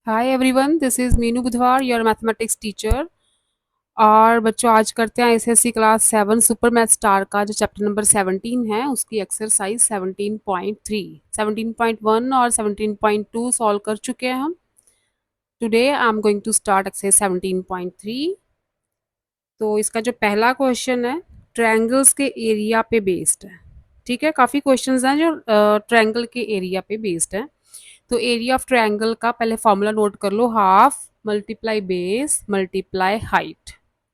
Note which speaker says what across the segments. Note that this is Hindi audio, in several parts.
Speaker 1: Hi everyone, this is Meenu बुधवार, योर मैथमेटिक्स टीचर। और बच्चों, आज करते हैं SSC class 7 super math star का जो चैप्टर नंबर 17 है उसकी एक्सरसाइज 17.3, 17.1 और 17.2 सॉल्व कर चुके हैं हम। Today I am going to start exercise 17.3। तो इसका जो पहला क्वेश्चन है, ट्रायंगल्स के एरिया पे बेस्ड है। ठीक है, काफ़ी क्वेश्चंस हैं जो ट्रायंगल के एरिया पे बेस्ड है। तो एरिया ऑफ ट्रायंगल का पहले फॉर्मूला नोट कर लो, half multiply base multiply height.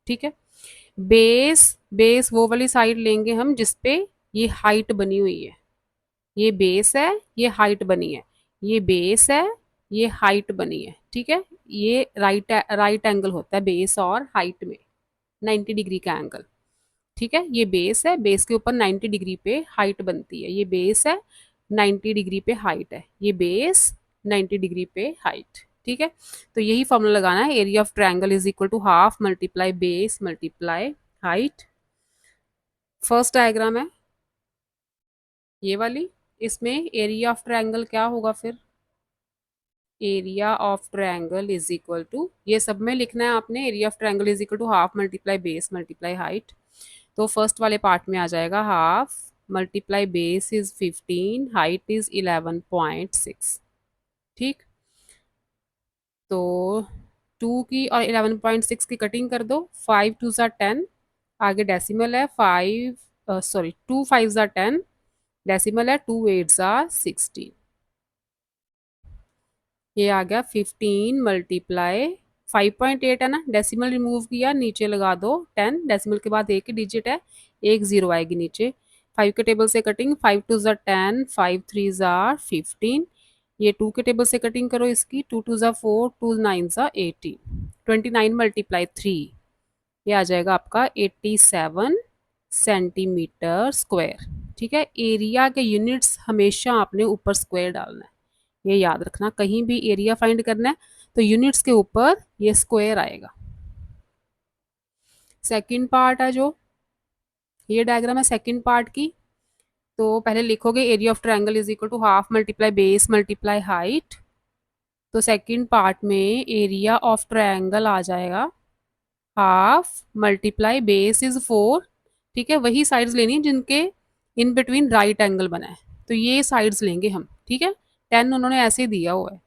Speaker 1: ठीक है, बेस बेस वो वाली साइड लेंगे हम जिसपे ये हाइट बनी हुई है। ये बेस है, ये हाइट बनी है। ये बेस है, ये हाइट बनी है। ठीक है, ये राइट एंगल होता है बेस और हाइट में, 90 डिग्री का एंगल। ठीक है, ये बेस है, बेस के ऊपर 90 डिग्री पे हाइट बनती है। ये बेस है, 90 डिग्री पे हाइट है। ये बेस, 90 डिग्री पे हाइट। ठीक है, तो यही फॉर्मूला लगाना है, area of triangle is equal to half multiply base multiply height. First diagram है ये वाली। इसमें एरिया ऑफ ट्रायंगल क्या होगा फिर? Area of triangle is equal to, ये सब में लिखना है आपने, area of triangle is equal to half multiply base multiply height. तो फर्स्ट वाले पार्ट में आ जाएगा half multiply base is 15, height is 11.6। ठीक, तो 2 की और 11.6 की कटिंग कर दो। 5 2 ज़ा 10, आगे डेसिमल है। 5 सॉरी 2 5 ज़ा 10, डेसिमल है। 2 8 ज़ा 16। ये आ गया 15 मल्टीप्लाई 5.8 है ना, डेसिमल रिमूव किया, नीचे लगा दो 10, डेसिमल के बाद एक ही डिजिट है, एक जीरो आएगी नीचे। 5 के टेबल से कटिंग, 5 2 ज़ा 10, 5 3 ज़ा 15। ये 2 के टेबल से कटिंग करो इसकी, 2 2 ज़ा 4, 2 9 ज़ा 18। 29 मल्टीप्लाई 3, ये आ जाएगा आपका 87 सेंटीमीटर स्क्वायर। ठीक है, एरिया के यूनिट्स हमेशा आपने ऊपर स्क्वायर डालना है, ये याद रखना। कहीं भी एरिया फाइंड करना है तो यूनिट्स के ऊपर ये स्क्वायर आएगा। सेकंड पार्ट है जो, ये डायग्राम है सेकंड पार्ट की। तो पहले लिखोगे area of triangle is equal to half multiply base multiply height. तो सेकंड पार्ट में एरिया ऑफ ट्रायंगल आ जाएगा हाफ मल्टीप्लाई बेस इज 4। ठीक है, वही साइड्स लेनी है जिनके इन बिटवीन राइट एंगल बना है, तो ये साइड्स लेंगे हम। ठीक है, 10 उन्होंने ऐसे दिया हुआ है,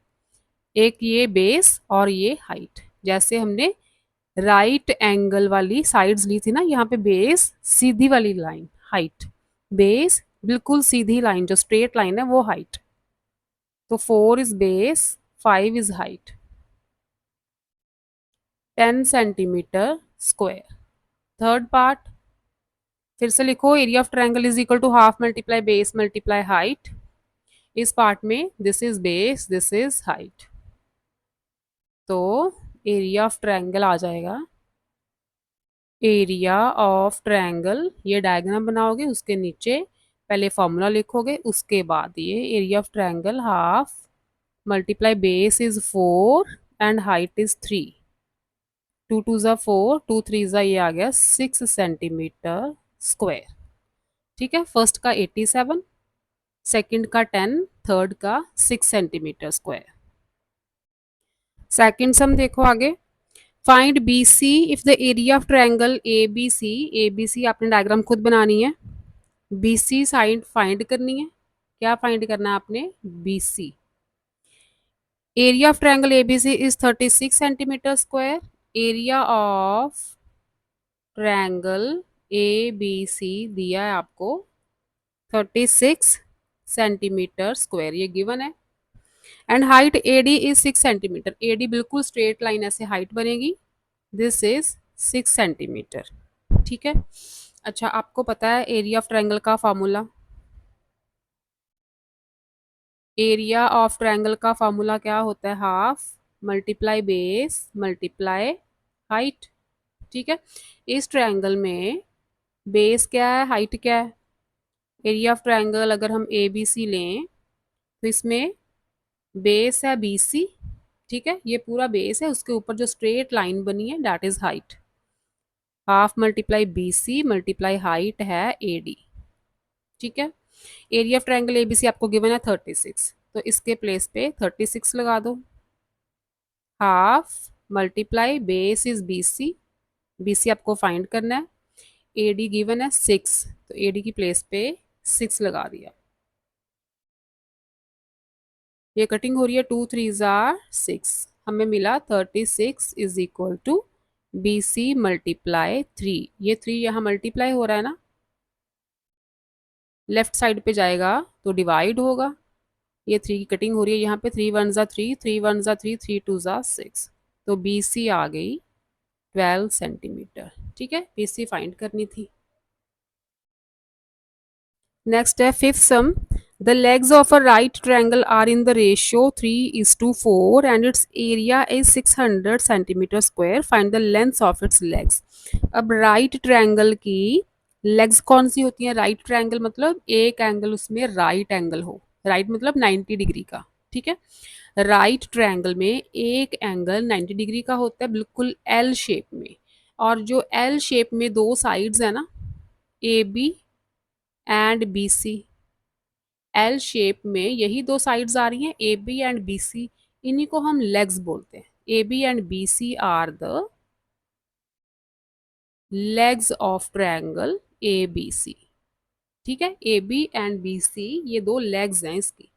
Speaker 1: एक ये बेस और ये हाइट। जैसे हमने राइट एंगल वाली साइड्स ली थी ना, यहाँ पे बेस सीधी वाली लाइन हाइट, बेस बिल्कुल सीधी लाइन जो स्ट्रेट लाइन है वो हाइट। तो 4 is base, 5 is height, 10 centimetre square. Third part फिर से लिखो, area of triangle is equal to half multiply base multiply height. इस पार्ट में this is base, this is height. तो एरिया ऑफ ट्रायंगल आ जाएगा, एरिया ऑफ ट्रायंगल, ये डायग्राम बनाओगे उसके नीचे पहले फॉर्मूला लिखोगे, उसके बाद ये area of triangle half multiply base is 4 and height is 3। 2 2 ज़ा 4, 2 3 ज़ा, ये आ गया 6 सेंटीमीटर स्क्वायर। ठीक है, फर्स्ट का 87, सेकंड का 10, थर्ड का 6 सेंटीमीटर स्क्वायर। सेकंड सम देखो आगे, find B C if the area of triangle A B C. A B C आपने डायग्राम खुद बनानी है, बी सी साइड फाइंड करनी है। क्या फाइंड करना है आपने? B C. Area of triangle A B C is 36 centimetre square. Area of triangle A B C दिया है आपको 36 सेंटीमीटर स्क्वायर, ये गिवन है। And height A D is 6 centimetre, A D बिल्कुल स्ट्रेट लाइन ऐसे हाइट बनेगी, दिस इज 6 सेंटीमीटर। ठीक है, अच्छा आपको पता है एरिया ऑफ ट्रायंगल का फार्मूला? एरिया ऑफ ट्रायंगल का फार्मूला क्या होता है? Half multiply base multiply height. ठीक है, इस ट्रायंगल में बेस क्या है, हाइट क्या है? एरिया ऑफ ट्रायंगल अगर हम ए बी सी लें तो इसमें बेस है बी सी। ठीक है, ये पूरा बेस है, उसके ऊपर जो स्ट्रेट लाइन बनी है that is height. Half multiply B C multiply height है ए डी। ठीक है, एरिया ऑफ ट्रायंगल एबीसी आपको गिवन है 36, तो इसके प्लेस पे 36 लगा दो। Half multiply base is BC, BC आपको फाइंड करना है, AD गिवन है 6, तो AD की प्लेस पे 6 लगा दिया। ये कटिंग हो रही है, 2 3 जार 6, हमें मिला 36 is equal to BC multiply 3। ये 3 यहाँ मल्टीप्लाई हो रहा है ना, लेफ्ट साइड पे जाएगा तो डिवाइड होगा। ये 3 की कटिंग हो रही है यहाँ पे, 3 1 ज़ा 3, 3 1 ज़ा 3, 3 2 ज़ा 6, तो BC आ गई 12 सेंटीमीटर। ठीक है, BC फाइंड करनी थी। नेक्स्ट है fifth sum, the legs of a right triangle are in the ratio 3:4 and its area is 600 centimetre square, find the length of its legs. अब राइट ट्रायंगल की लेग्स कौन सी होती हैं? राइट ट्रायंगल मतलब एक एंगल उसमें राइट एंगल हो, राइट मतलब 90 डिग्री का। ठीक है, राइट ट्रायंगल में एक एंगल 90 डिग्री का होता है, बिल्कुल एल शेप में, और जो एल शेप में दो साइड्स है ना, AB and BC, L shape में यही दो साइड्स आ रही हैं, AB एंड BC, इन्हीं को हम लेग्स बोलते हैं। AB and BC are the legs of triangle ABC। ठीक है, AB एंड BC ये दो लेग्स हैं इसकी,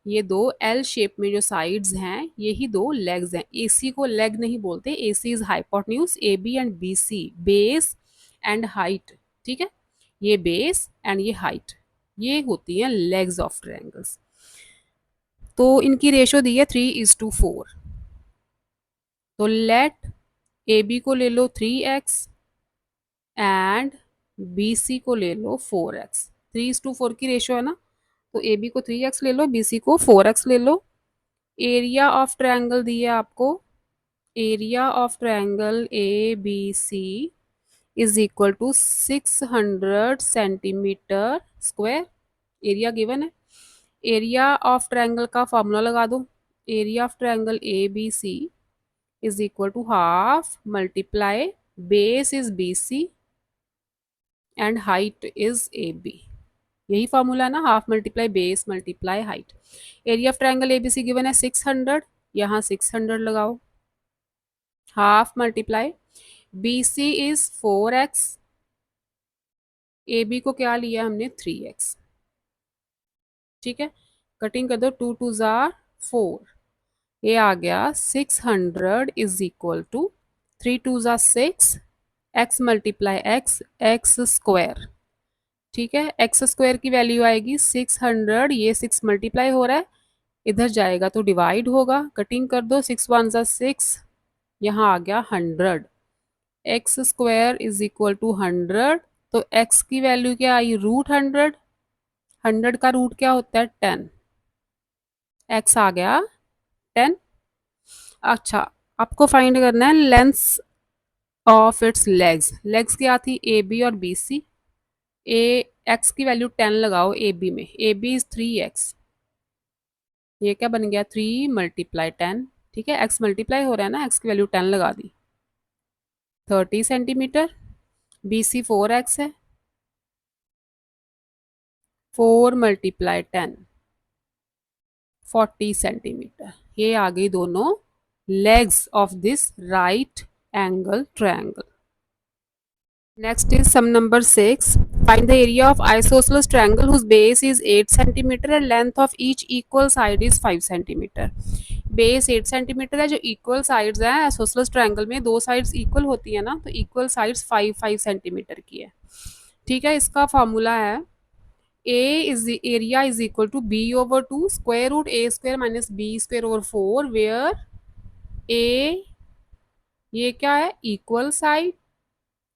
Speaker 1: ये दो एल शेप में जो साइड्स हैं यही दो लेग्स हैं। AC को लेग नहीं बोलते, AC is hypotenuse, AB and BC base and height. ठीक है, ये बेस एंड ये हाइट, ये होती हैं लेग्स ऑफ ट्रायंगल्स। तो इनकी रेशो दी है 3:4, तो लेट AB को ले लो 3x एंड BC को ले लो 4x। 3:4 की रेशो है ना, तो AB को 3x ले लो, BC को 4x ले लो। एरिया ऑफ ट्रायंगल दी है आपको, area of triangle ABC is equal to 600 centimetre square, area given है। एरिया ऑफ ट्रायंगल का फॉर्मूला लगा दो, area of triangle ABC is equal to half multiply base is BC and height is AB। यही फॉर्मूला है ना, half multiply base multiply height. Area of triangle ABC given है 600, यहाँ 600 लगाओ, half multiply BC is 4x, AB को क्या लिया हमने 3x। ठीक है, कटिंग कर दो, 2 2 जार 4, ये आ गया 600 इज इक्वल टू 3 2 जार 6, x multiply x, x square. ठीक है, एक्स स्क्वायर की वैल्यू आएगी 600, ये 6 मल्टीप्लाई हो रहा है, इधर जाएगा तो डिवाइड होगा, कटिंग कर दो, 6 1 ज़ा 6, यहाँ आ गया 100, x square is equal to 100, तो x की वैल्यू क्या आई, √100, 100 का रूट क्या होता है 10, x आ गया 10। अच्छा, आपको फाइंड करना है length of its legs. Legs क्या थी, AB और BC, x की वैल्यू 10 लगाओ AB में, AB इज 3x, ये क्या बन गया 3 मल्टीप्लाई 10। ठीक है, x मल्टीप्लाई हो रहा है ना, x की वैल्यू 10 लगा दी, 30 सेंटीमीटर। BC 4x है, 4 मल्टीप्लाई 10, 40 सेंटीमीटर। ये आ गई दोनों legs of this right angle triangle. Next is sum number 6, find the area of isosceles triangle whose base is 8 cm and length of each equal side is 5 cm। Base 8 centimetre है, जो इक्वल साइड्स हैं आइसोसेलेस ट्रायंगल में, दो साइड्स इक्वल होती है ना, तो इक्वल साइड्स 5 सेंटीमीटर की है। ठीक है, इसका फॉर्मूला है A is area is equal to B/2 square root A square minus B square over 4, where A ये क्या है, इक्वल साइड,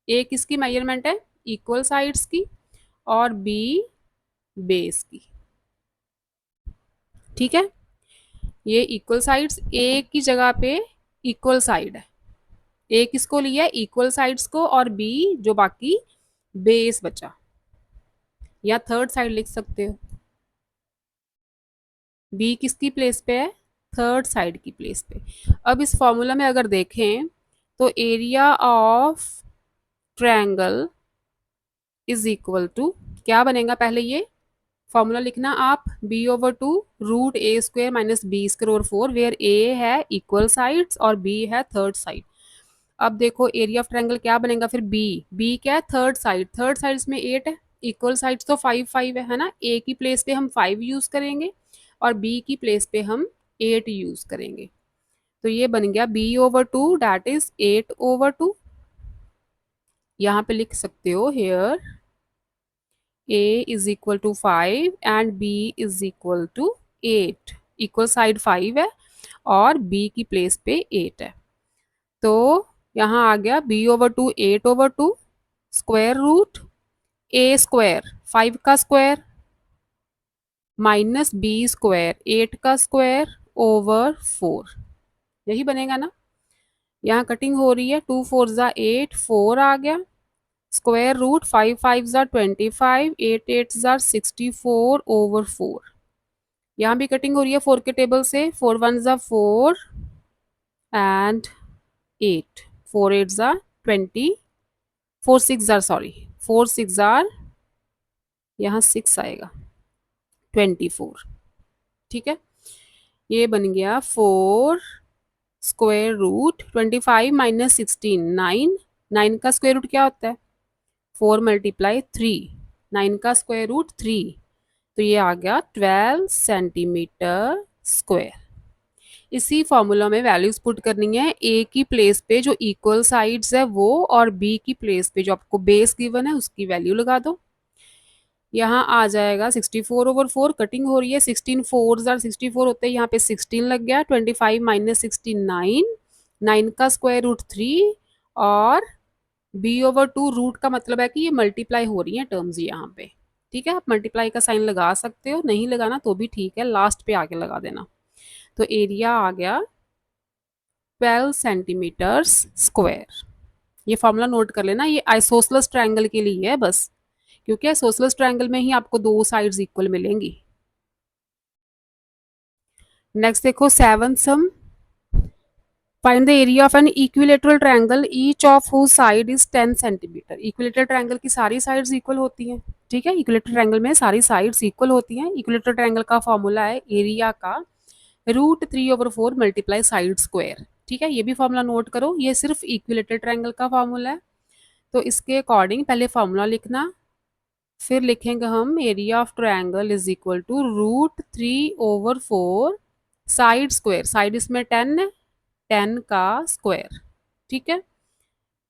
Speaker 1: ए किसकी मेजरमेंट है, इक्वल साइड्स की, और बी बेस की। ठीक है, ये इक्वल साइड्स, ए की जगह पे इक्वल साइड है, ए किसको लिया है, इक्वल साइड्स को, और बी जो बाकी बेस बचा, या थर्ड साइड लिख सकते हो। बी किसकी प्लेस पे है, थर्ड साइड की प्लेस पे। अब इस फॉर्मूला में अगर देखें तो area of triangle is equal to क्या बनेगा, पहले ये फॉर्मूला लिखना आप b/2 √a² - b²/4 where a है इक्वल साइड्स और b है थर्ड साइड। अब देखो एरिया ऑफ ट्रायंगल क्या बनेगा फिर b क्या है थर्ड साइड्स में 8 है, इक्वल साइड्स तो 5 5 है ना। a की प्लेस पे हम 5 यूज करेंगे और b की प्लेस पे हम 8 यूज करेंगे। तो ये बन गया b/2 दैट इज 8/2। यहाँ पे लिख सकते हो here a is equal to 5 and b is equal to 8। Equal side 5 है और b की प्लेस पे 8 है। तो यहाँ आ गया b/2 8/2 स्क्वायर रूट a² 5 का स्क्वायर माइनस b² 8 का स्क्वायर ओवर 4। यही बनेगा ना। यहाँ कटिंग हो रही है, 2 4 ज़ा 8 4 आ गया स्क्वायर रूट 5 5 ज़ा 25 8 8 ज़ा 64 ओवर 4। यहाँ भी कटिंग हो रही है 4 के टेबल से, 4 1 ज़ा 4 एंड 8 4 8 ज़ा 20 4 6 ज़ा सॉरी 4 6 ज़ा यहाँ 6 आएगा 24। ठीक है, ये बन गया 4 स्क्वायर रूट 25 माइनस 16 9। 9 का स्क्वायर रूट क्या होता है 4 × 3 9 का स्क्वायर रूट 3। तो ये आ गया 12 सेंटीमीटर स्क्वायर। इसी फॉर्मूला में वैल्यूज पुट करनी है, ए की प्लेस पे जो इक्वल साइड्स है वो और बी की प्लेस पे जो आपको बेस गिवन है उसकी वैल्यू लगा दो। यहाँ आ जाएगा 64/4 कटिंग हो रही है 16 4 जार 64 होते हैं, यहाँ पे 16 लग गया 25 माइनस 16 9 9 का स्क्वायर रूट 3 और b/2 रूट का मतलब है कि ये मल्टीप्लाई हो रही है टर्म्स यहाँ पे। ठीक है, आप मल्टीप्लाई का साइन लगा सकते हो, नहीं लगाना तो भी ठीक है, लास्ट पे आके लगा देना। तो एरिया आ गया 12 सेंटीमीटर्स स्क्वायर। ये फॉर्मूला नोट कर लेना, ये आइसोसेलेस ट्रायंगल के लिए है बस, क्योंकि आइसोसेलेस ट्रायंगल में ही आपको दो साइड्स इक्वल मिलेंगी। नेक्स्ट देखो 7th सम, find the area of an equilateral triangle each of whose side is 10 centimetre. Equilateral triangle की सारी साइड्स इक्वल होती हैं। ठीक है, इक्विलेटरल ट्रायंगल में सारी साइड्स इक्वल होती हैं। इक्विलेटरल ट्रायंगल का फॉर्मूला है एरिया का √3/4 मल्टीप्लाई साइड स्क्वायर। ठीक है, ये भी फॉर्मूला नोट करो, ये सिर्फ इक्विलेटरल ट्रायंगल का फॉर्मूला है। तो इसके अकॉर्डिंग पहले फॉर्मूला लिखना, फिर लिखेंगे हम area of triangle is equal to √3/4 side square, side इसमें 10 है 10 का स्क्वायर। ठीक है,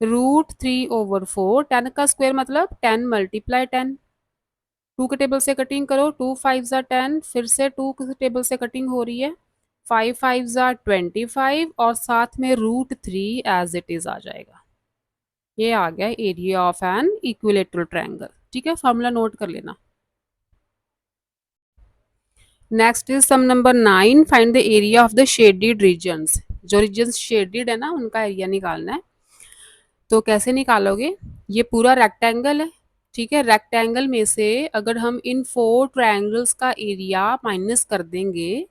Speaker 1: √3/4 10 का स्क्वायर मतलब 10 × 10। 2 के टेबल से कटिंग करो, 2 5 ज़ा 10, फिर से 2 के टेबल से कटिंग हो रही है 5 5 ज़ा 25 और साथ में √3 एज इट इज आ जाएगा। ये आ गया area of an equilateral triangle. ठीक है, फॉर्मूला नोट कर लेना। Next is sum number 9, find the area of the shaded regions. जो रीजन्स शेडेड है ना उनका एरिया निकालना है। तो कैसे निकालोगे, ये पूरा रेक्टेंगल है। ठीक है, रेक्टेंगल में से अगर हम इन 4 ट्रायंगल्स का एरिया माइनस कर देंगे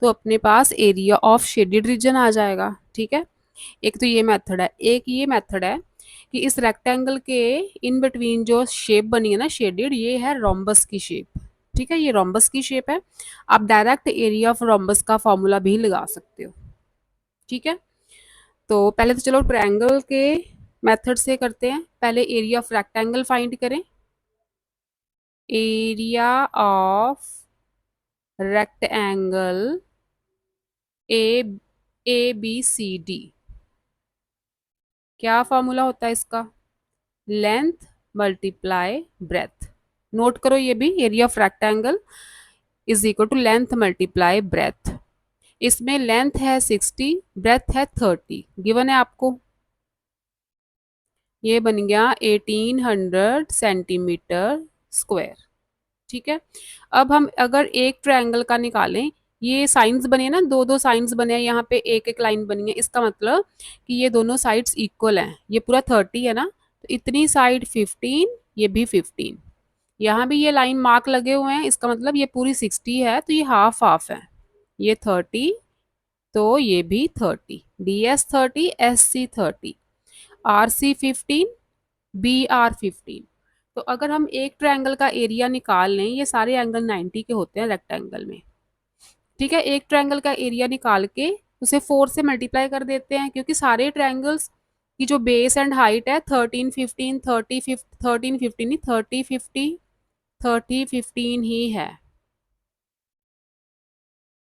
Speaker 1: तो अपने पास एरिया ऑफ शेडेड रीजन आ जाएगा। ठीक है, एक तो ये मेथड है, एक ये मेथड है कि इस रेक्टेंगल के इन बिटवीन जो शेप बनी है ना शेडेड, ये है रोम्बस की शेप। ठीक है, ये रोम्बस की शेप है। आप डायरेक्ट एरिया ऑफ रोम्बस का फॉर्मूला भी लगा सकते हो। ठीक है, तो पहले तो चलो ट्रायंगल के मेथड से करते हैं। पहले एरिया ऑफ रेक्टेंगल फाइंड करें। एरिया ऑफ रेक्टेंगल ABCD, क्या फॉर्मूला होता है इसका, लेंथ मल्टीप्लाई ब्रेथ। नोट करो ये भी, area of rectangle is equal to length multiply breadth. इसमें लेंथ है 60, ब्रेथ है 30 गिवन है आपको। ये बन गया 1800 सेंटीमीटर स्क्वायर। ठीक है, अब हम अगर एक ट्रायंगल का निकालें, ये साइंस बने ना, दो दो साइंस बने हैं, यहाँ पे एक एक लाइन बनी है, इसका मतलब कि ये दोनों साइड्स इक्वल हैं। ये पूरा 30 है ना, तो इतनी साइड 15, ये भी 15। यहाँ भी ये लाइन मार्क लगे हुए हैं, इसका मतलब ये पूरी 60 है, तो ये हाफ हाफ है। ये 30 तो ये भी 30, DS 30 SC 30 RC 15 BR 15। तो अगर हम एक ट्रायंगल का एरिया निकाल लें, ये सारे एंगल 90 के होते हैं रेक्टेंगल में, ठीक है। एक ट्रायंगल का एरिया निकाल के उसे 4 से मल्टीप्लाई कर देते हैं, क्योंकि सारे ट्रायंगल्स की जो बेस एंड हाइट है 13 15 30 13 15 नहीं 30 50 30 15 ही है,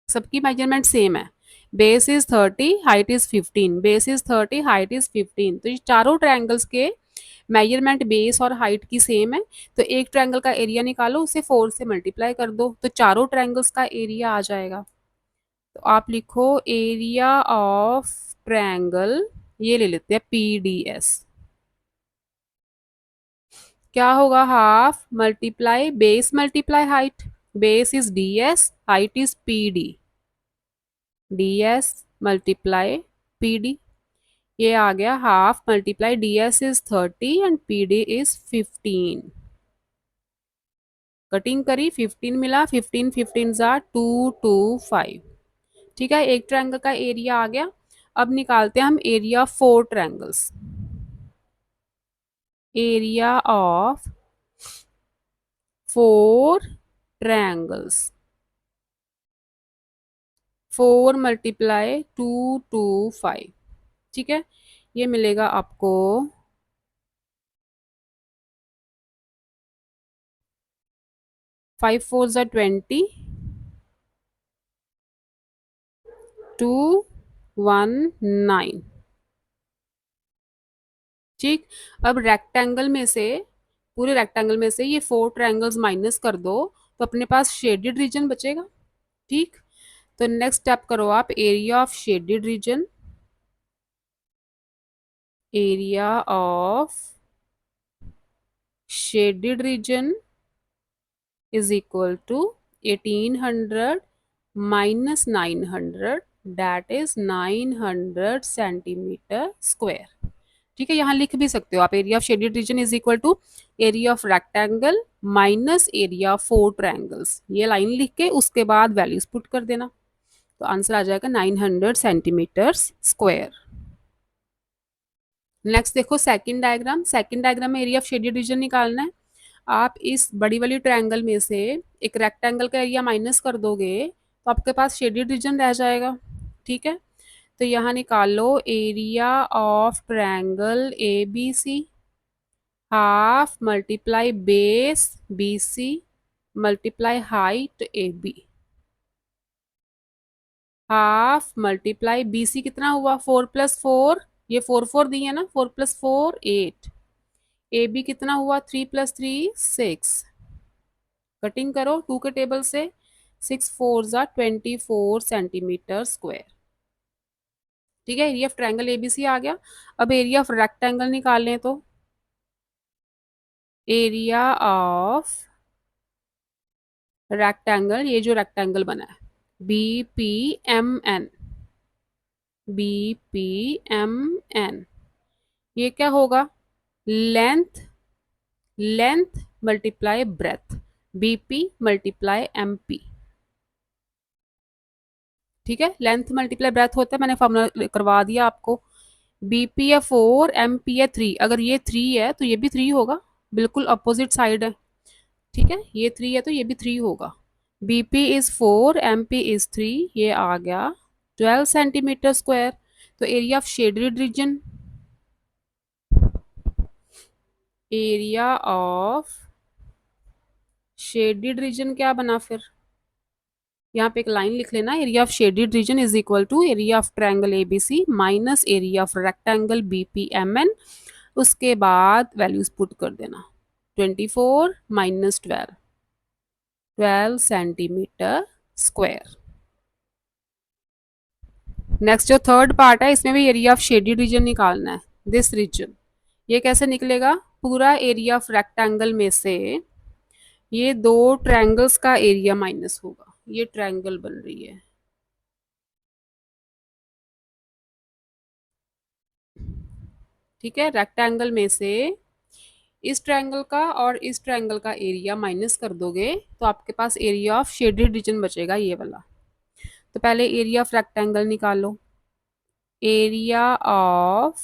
Speaker 1: सबकी मेजरमेंट सेम है। Base is 30, height is 15, base is 30, height is 15। तो ये चारों ट्रायंगल्स के मेजरमेंट बेस और हाइट की सेम है। तो एक ट्रायंगल का एरिया निकालो, उसे 4 से मल्टीप्लाई कर दो, तो चारों ट्रायंगल्स का एरिया आ जाएगा। तो आप लिखो एरिया ऑफ ट्रायंगल, ये ले लेते हैं PDS। क्या होगा? Half multiply base multiply height, base is DS, height is PD, DS multiply PD। ये आ गया half multiply DS is 30 and PD is 15। Cutting करी 15 मिला, 15 15 जा 225। ठीक है, एक ट्रायंगल का एरिया आ गया। अब निकालते हैं हम area 4 triangles. Area of 4 triangles, 4 multiply 225। ठीक है, ये मिलेगा आपको 5 4 जा 20, 219। ठीक, अब रेक्टेंगल में से, पूरे रेक्टेंगल में से ये 4 ट्रायंगल्स माइनस कर दो, तो अपने पास शेडेड रीजन बचेगा। ठीक, तो नेक्स्ट स्टेप करो आप, area of shaded region, area of shaded region is equal to 1800 minus 900, that is 900 centimetre square. ठीक है, यहाँ लिख भी सकते हो आप, area of shaded region is equal to area of rectangle minus area of 4 triangles. ये लाइन लिख के उसके बाद वैल्यूज पुट कर देना, तो आंसर आ जाएगा 900 सेंटीमीटर स्क्वायर। नेक्स्ट देखो सेकंड डायग्राम। सेकंड डायग्राम में एरिया ऑफ शेडेड रीजन निकालना है। आप इस बड़ी वाली ट्रायंगल में से एक रेक्टेंगल का एरिया माइनस कर दोगे, तो आपके पास शेडेड रीजन रह जाएगा। ठीक है, तो यहाँ निकाल लो area of triangle ABC, half multiply base BC multiply height AB, half multiply BC कितना हुआ 4 + 4, ये 4 4 दिए ना, 4 + 4 8, AB कितना हुआ 3 + 3 6। कटिंग करो 2 के टेबल से, 6 4 जा 24 सेंटीमीटर स्क्वायर। ठीक है, एरिया ऑफ ट्रायंगल ABC आ गया। अब एरिया ऑफ रेक्टेंगल निकाल लें, तो एरिया ऑफ रेक्टेंगल, ये जो रेक्टेंगल बना है BPMN, BPMN, ये क्या होगा? Length, length multiply breath, BP multiply MP। ठीक है, लेंथ मल्टीप्लाई ब्रेथ होता है, मैंने फॉर्मूला करवा दिया आपको। BP है 4, MP है 3, अगर ये 3 है तो ये भी 3 होगा, बिल्कुल अपोजिट साइड है। ठीक है, ये 3 है तो ये भी 3 होगा। BP इज 4, MP इज 3, ये आ गया 12 सेंटीमीटर स्क्वायर। तो area of shaded region, area of shaded region क्या बना फिर? यहाँ पे एक लाइन लिख लेना, area of shaded region is equal to area of triangle ABC minus area of rectangle BPMN। उसके बाद वैल्यूज पुट कर देना, 24 माइनस 12, 12 सेंटीमीटर स्क्वायर। नेक्स्ट जो थर्ड पार्ट है, इसमें भी एरिया ऑफ शेडेड रीजन निकालना है, दिस रीजन। ये कैसे निकलेगा? पूरा एरिया ऑफ रेक्टेंगल में से ये 2 ट्रायंगल्स का एरिया माइनस होगा। ये ट्रायंगल बन रही है, ठीक है, रेक्टेंगल में से इस ट्रायंगल का और इस ट्रायंगल का एरिया माइनस कर दोगे, तो आपके पास एरिया ऑफ शेडेड रीजन बचेगा, ये वाला। तो पहले एरिया ऑफ रेक्टेंगल निकालो, एरिया ऑफ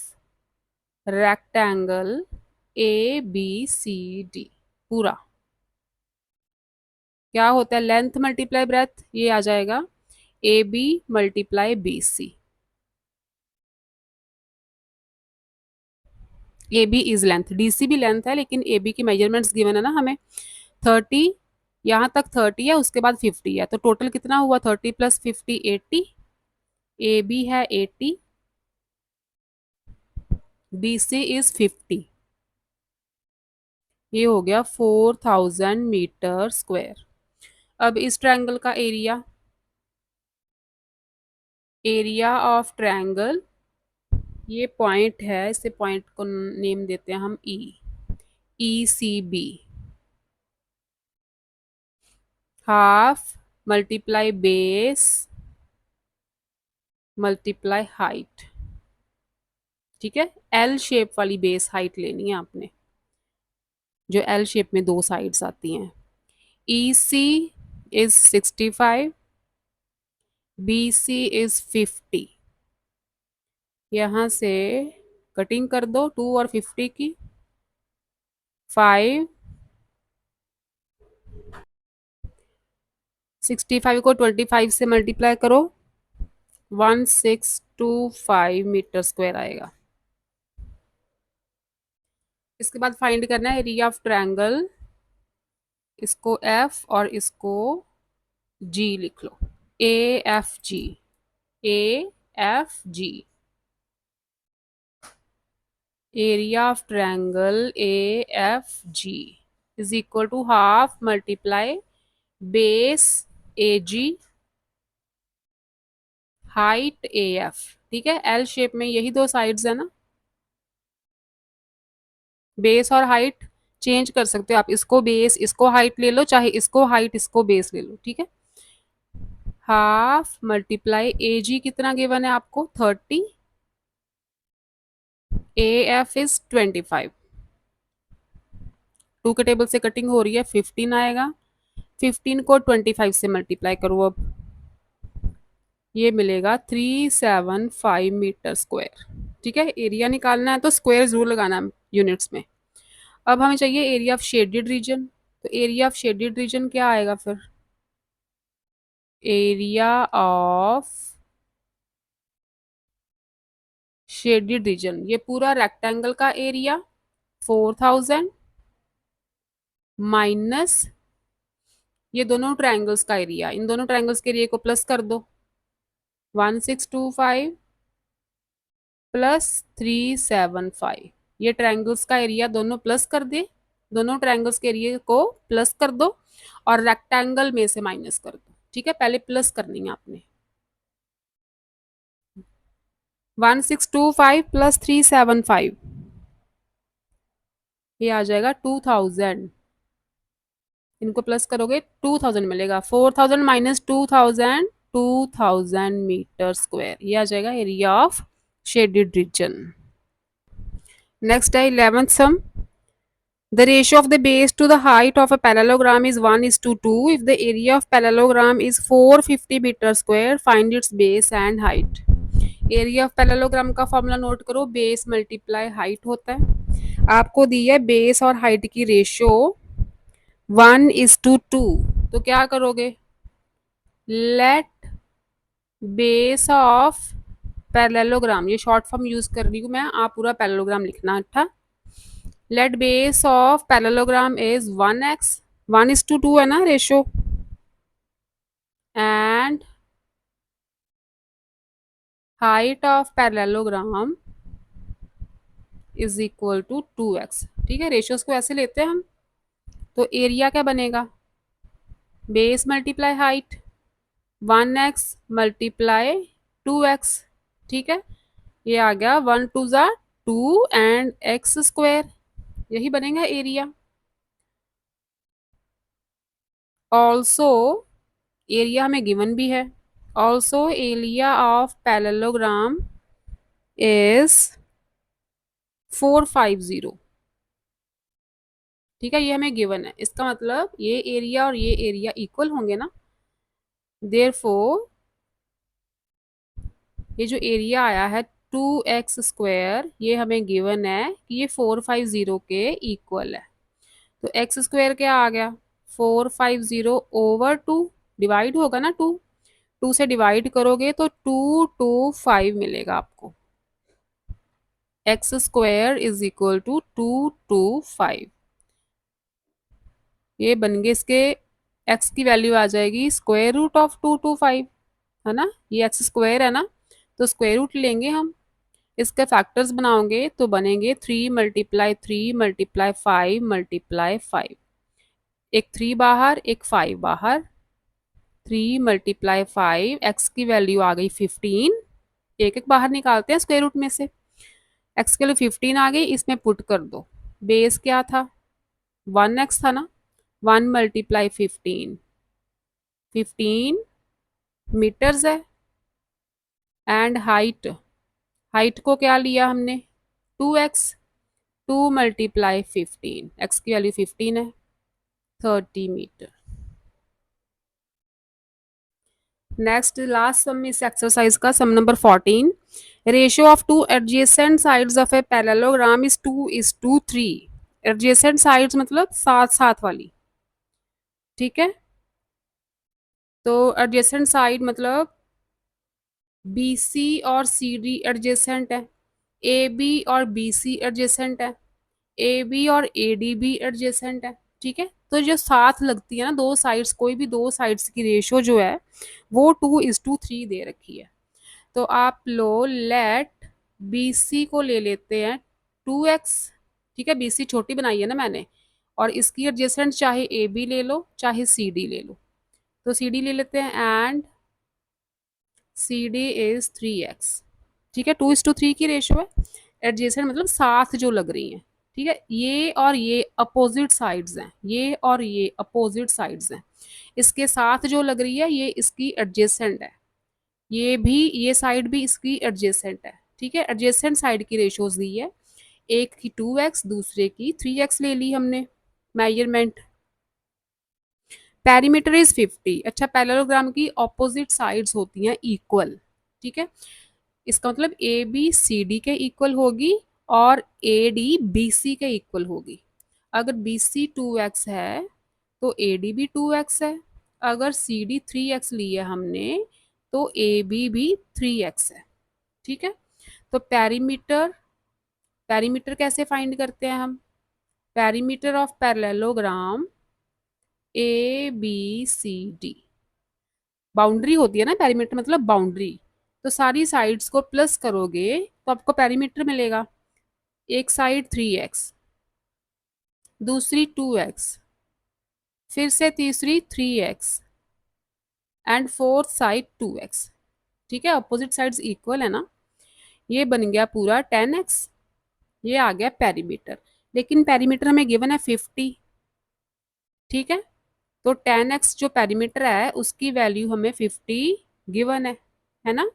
Speaker 1: रेक्टेंगल ABCD, पूरा क्या होता है, लेंथ मल्टीप्लाई ब्रेथ, ये आ जाएगा A B multiply B C. A B is length, D C भी लेंथ है, लेकिन ए बी की मेजरमेंट्स गिवन है ना हमें 30, यहाँ तक 30 है, उसके बाद 50 है, तो टोटल कितना हुआ 30 प्लस 50 80। ए बी है 80, बी सी इज 50, ये हो गया 4000 मीटर स्क्वायर। अब इस ट्रायंगल का एरिया, एरिया ऑफ ट्रायंगल, ये पॉइंट है, इसे पॉइंट को नेम देते हैं हम E, E C B, half multiply base multiply height. ठीक है, एल शेप वाली बेस हाइट लेनी है आपने, जो एल शेप में दो साइड्स आती हैं। ई सी इज 65, बी सी इज 50, यहाँ से कटिंग कर दो 2 और 50 की, 5, 65 को 25 से मल्टीप्लाई करो, 1625 मीटर स्क्वायर आएगा। इसके बाद फाइंड करना है एरिया ऑफ ट्रायंगल, इसको एफ और इसको जी लिख लो, A F G, A F G, area of triangle A F G is equal to half multiply base A G height A F. ठीक है, एल शेप में यही दो साइड्स है ना, बेस और हाइट चेंज कर सकते हो आप, इसको बेस इसको हाइट ले लो, चाहे इसको हाइट इसको बेस ले लो। ठीक है, हाफ मल्टीप्लाई ए जी कितना गिवन है आपको 30, ए एफ इज 25, 2 के टेबल से कटिंग हो रही है 15 आएगा, 15 को 25 से मल्टीप्लाई करो, अब ये मिलेगा 375 मीटर स्क्वायर। ठीक है, एरिया निकालना है तो स्क्वायर जरूर लगाना है यूनिट्स में। अब हमें चाहिए एरिया ऑफ शेडेड रीजन, तो एरिया ऑफ शेडेड रीजन क्या आएगा फिर, एरिया ऑफ शेडेड रीजन, ये पूरा रेक्टेंगल का एरिया 4000 माइनस ये दोनों ट्रायंगल्स का एरिया, इन दोनों ट्रायंगल्स के एरिया को प्लस कर दो, 1625 प्लस 375, ये ट्रायंगल्स का एरिया दोनों प्लस कर दे, दोनों ट्रायंगल्स के एरिया को प्लस कर दो और रेक्टेंगल में से माइनस कर दो। ठीक है, पहले प्लस करनी है आपने, 1625 प्लस 375, ये आ जाएगा 2000, इनको प्लस करोगे 2000 मिलेगा, 4000 माइनस 2000, 2000 मीटर स्क्वायर, ये आ जाएगा area of shaded region. Next है 11th सम, the ratio of the base to the height of a parallelogram is 1:2. If the area of parallelogram is 450 meter square, find its base and height. Area of parallelogram का फॉर्मूला नोट करो, बेस मल्टीप्लाई हाइट होता है, आपको दी है बेस और हाइट की रेशियो 1:2, तो क्या करोगे, लेट बेस ऑफ पैरेललोग्राम, ये शॉर्ट फॉर्म यूज कर रही हूँ मैं, आप पूरा पैरेललोग्राम लिखना। अच्छा, let base of parallelogram is 1x, 1:2 है ना ratio, and height of parallelogram is equal to 2x। ठीक है, रेशियोज को ऐसे लेते हैं हम, तो एरिया क्या बनेगा, base multiply height 1x multiply 2x। ठीक है, ये आ गया 1 2 ज़ा 2 एंड x स्क्वायर, यही बनेगा एरिया। ऑल्सो एरिया हमें गिवन भी है, also area of parallelogram is 450। ठीक है, ये हमें गिवन है, इसका मतलब ये एरिया और ये एरिया इक्वल होंगे ना, देयरफॉर ये जो एरिया आया है 2x स्क्वायर, ये हमें गिवन है कि ये 450 के इक्वल है, तो एक्स स्क्वायर क्या आ गया, 450/2, डिवाइड होगा ना, 2 से डिवाइड करोगे तो 225 मिलेगा आपको। X square is equal to 225। ये बन गए इसके, एक्स की वैल्यू आ जाएगी स्क्वायर रूट ऑफ 225, है ना, ये एक्स स्क्वायर है ना, तो स्क्वायर रूट लेंगे हम। इसके फैक्टर्स बनाओगे तो बनेंगे 3 × 3 × 5 × 5, एक 3 बाहर एक 5 बाहर, 3 × 5, एक्स की वैल्यू आ गई 15, एक एक बाहर निकालते हैं स्क्वायर रूट में से, एक्स की वैल्यू 15 आ गई, इसमें पुट कर दो। बेस क्या था, 1x था ना, 1 × 15, 15 मीटर्स है। एंड हाइट, हाइट को क्या लिया हमने, 2x, 2 × 15, एक्स की वैल्यू 15 है, 30 मीटर। नेक्स्ट लास्ट सम इस एक्सरसाइज का sum number 14, ratio of two adjacent sides of a parallelogram is 2:3। Adjacent sides मतलब साथ साथ वाली, ठीक है। तो एडजेसेंट साइड मतलब बी सी और सी डी एडजेसेंट है, ए बी और बी सी एडजेसेंट है, ए बी और ए डी भी एडजेसेंट है, ठीक है। तो जो साथ लगती है ना दो साइड्स, कोई भी दो साइड्स की रेशियो जो है वो 2:3 दे रखी है। तो आप लो लेट बी सी को ले लेते हैं 2x, ठीक है, बी सी छोटी बनाई है ना मैंने, और इसकी एडजेसेंट चाहे ए बी ले लो चाहे सी डी ले लो, तो सी डी ले लेते हैं, and C D is 3x, ठीक है, 2:3 की रेशियो है। एडजेसेंट मतलब साथ जो लग रही हैं, ठीक है, ये और ये अपोजिट साइड्स हैं, ये और ये अपोजिट साइड्स हैं, इसके साथ जो लग रही है ये इसकी एडजेसेंट है, ये भी, ये साइड भी इसकी एडजेसेंट है, ठीक है। एडजेसेंट साइड की रेशियोज दी है, एक की 2x दूसरे की 3x ले ली हमने मेजरमेंट। पेरीमीटर इज 50, अच्छा पैरेललोग्राम की ऑपोजिट साइड्स होती हैं इक्वल, ठीक है, इसका मतलब ए बी सी डी के इक्वल होगी और ए डी बी सी के इक्वल होगी। अगर बी सी 2x है तो ए डी भी 2x है, अगर सी डी 3x ली है हमने तो ए बी भी 3x है, ठीक है। तो पेरीमीटर, पेरीमीटर कैसे फाइंड करते हैं हम, perimeter of parallelogram A B C D, boundary होती है ना, पेरीमीटर मतलब बाउंड्री, तो सारी साइड्स को प्लस करोगे तो आपको पेरीमीटर मिलेगा। एक साइड 3x, दूसरी 2x, फिर से तीसरी 3x, and fourth side 2x, ठीक है, अपोजिट साइड्स इक्वल है ना, ये बन गया पूरा 10x, ये आ गया पेरीमीटर। लेकिन पेरीमीटर हमें गिवन है 50, ठीक है, तो 10x जो पेरीमीटर है उसकी वैल्यू हमें 50 गिवन है ना,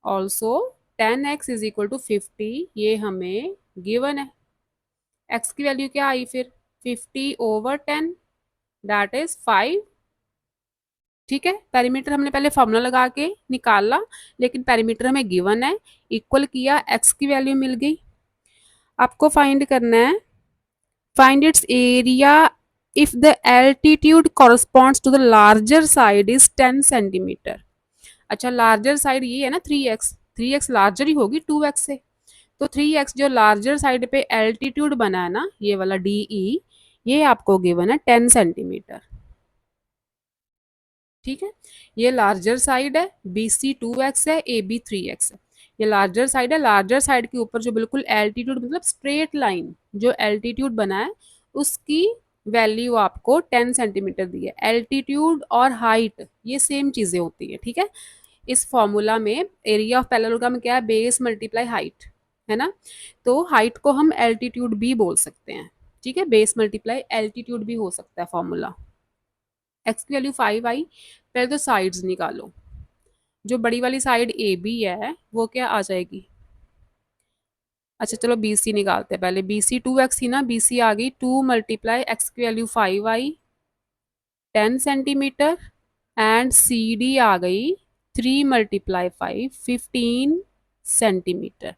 Speaker 1: also 10x is equal to 50, ये हमें गिवन है। x की वैल्यू क्या आई फिर, 50/10, दैट इज 5, ठीक है। पेरीमीटर हमने पहले फॉर्मूला लगा के निकाला, लेकिन पेरीमीटर हमें गिवन है, इक्वल किया, x की वैल्यू मिल गई। आपको फाइंड करना है, find its area if the altitude corresponds to the larger side is 10 centimetre. अच्छा लार्जर साइड ये है ना 3x, 3x लार्जर ही होगी 2x से, तो 3x जो लार्जर साइड पे एल्टीट्यूड बना है ना ये वाला डी ई, ये आपको गिवन है 10 सेंटीमीटर, ठीक है। ये लार्जर साइड है, बी सी 2x है, ए बी 3x है, ये लार्जर साइड है। लार्जर साइड के ऊपर जो बिल्कुल एल्टीट्यूड मतलब स्ट्रेट लाइन जो एल्टीट्यूड बना है उसकी वैल्यू आपको 10 सेंटीमीटर दी है। एल्टीट्यूड और हाइट ये सेम चीज़ें होती है, ठीक है। इस फॉर्मूला में एरिया ऑफ पैरेललोग्राम क्या है, बेस मल्टीप्लाई हाइट, है ना, तो हाइट को हम एल्टीट्यूड भी बोल सकते हैं, ठीक है, बेस मल्टीप्लाई एल्टीट्यूड भी हो सकता है फॉर्मूला। एक्स की वैल्यू 5 आई, पहले तो साइड्स निकालो, जो बड़ी वाली साइड ए बी है वो क्या आ जाएगी, अच्छा चलो बी सी निकालते हैं पहले, बी सी 2x थी ना, बी सी आ गई 2 × एक्स की वैल्यू 5 आई 10 सेंटीमीटर, एंड सी डी आ गई 3 × 5 15 सेंटीमीटर।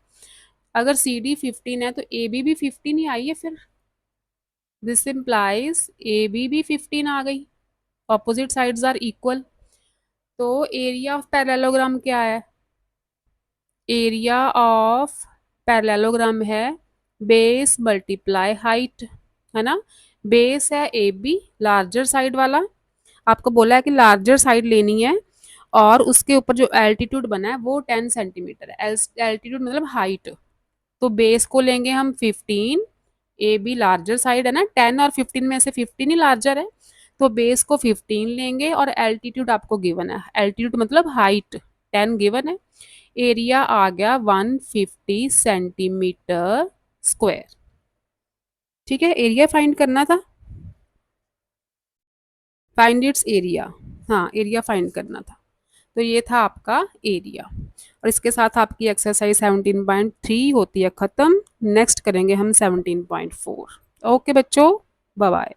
Speaker 1: अगर सी डी 15 है तो ए बी भी 15 ही आई है फिर, दिस इम्प्लाइज ए बी भी 15 आ गई, ऑपोजिट साइड्स आर इक्वल। तो एरिया ऑफ पैरेललोग्राम क्या है? एरिया ऑफ पैरेललोग्राम है बेस मल्टीप्लाई हाइट, है ना। बेस है ए बी, लार्जर साइड वाला, आपको बोला है कि लार्जर साइड लेनी है, और उसके ऊपर जो एल्टीट्यूड बना है वो 10 सेंटीमीटर है। एल्टीट्यूड मतलब हाइट। तो बेस को लेंगे हम 15, ए बी लार्जर साइड है ना, 10 और 15 में से 15 ही लार्जर है, तो बेस को 15 लेंगे और एल्टीट्यूड आपको गिवन है, एल्टीट्यूड मतलब हाइट 10 गिवन है। एरिया आ गया 150 सेंटीमीटर स्क्वायर। ठीक है, एरिया फाइंड करना था, फाइंड इट्स एरिया। हाँ, एरिया फाइंड करना था। तो ये था आपका एरिया, और इसके साथ आपकी एक्सरसाइज 17.3 होती है ख़त्म। नेक्स्ट करेंगे हम 17.4। ओके बच्चों, बाय बाय।